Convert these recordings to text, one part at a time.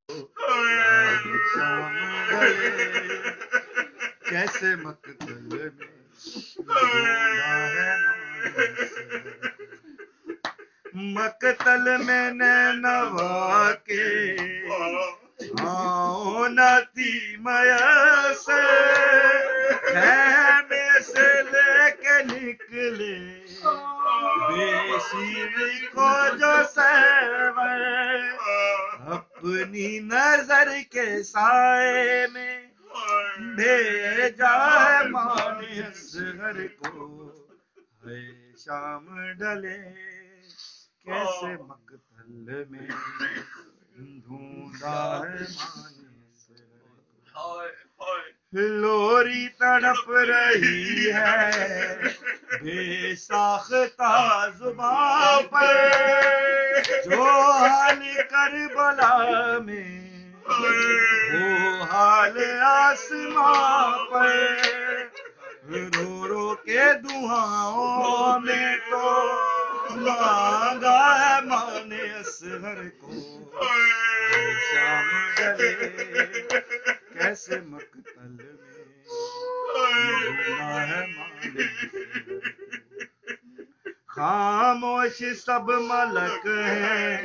شام ڈلے کیسے مقتل میں ڈھونڈا ہے مقتل میں نینوا کے نتی میسر خیمے سے لے کے نکلے بے شیوی کو جو سیور اپنی نظر کے سائے میں بھیجا ہے ماں نے اصغر کو ہے شام ڈلے کیسے مقتل میں ڈھونڈا ہے ماں نے اصغر کو لوری تڑپ رہی ہے بے ساختہ زباں پر جو حال کربلا میں وہ حال آسماں پر رو رو کے دعاؤں میں تو مانگا ہے ماں نے اصغر کو شام ڈلے کیسے مقتل میں ڈھونڈا ہے ماں نے خاموش سب ملک ہیں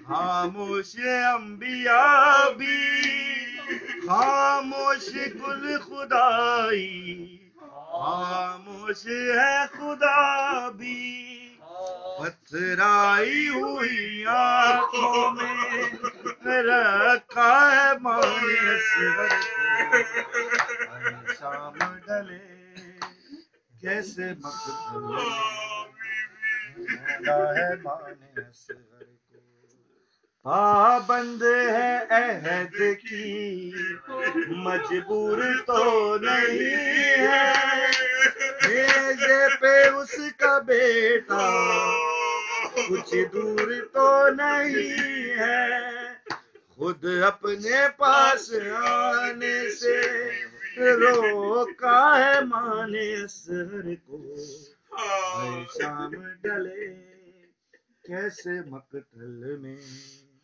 خاموش انبیاء بھی خاموش گل خدائی خاموش ہے خدا بھی پتھرائی ہوئی آنکھوں میں رکھا ہے ماں نے اصغر کو شام ڈلے کیسے مقتل ہے ماں نے اصغر کو پابند ہے عہد کی مجبور تو نہیں ہے بھیجے پہ اس کا بیٹا کچھ دور تو نہیں ہے خود اپنے پاس آنے سے روکا ہے ماں نے اصغر کو شام ڈلے کیسے مقتل میں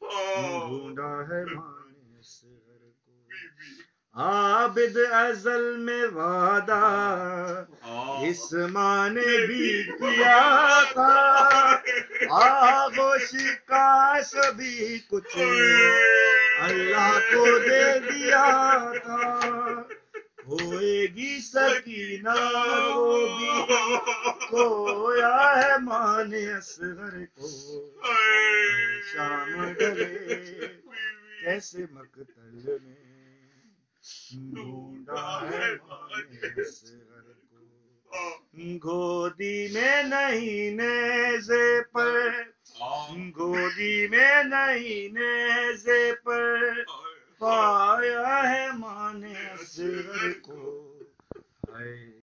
ڈھونڈا ہے ماں نے اصغر کو عابد ازل میں وعدہ اس ماں نے بھی کیا تھا آغوش کا سبھی کچھ اللہ کو دے دیا تھا ہوئے گی سکینہ کو بھی کھویا ہے ماں نے اصغر کو شام ڈلے کیسے مقتل میں ڈھونڈا ہے ماں نے اصغر کو گودی میں نہیں نیزے پر گودی میں نہیں نیزے پر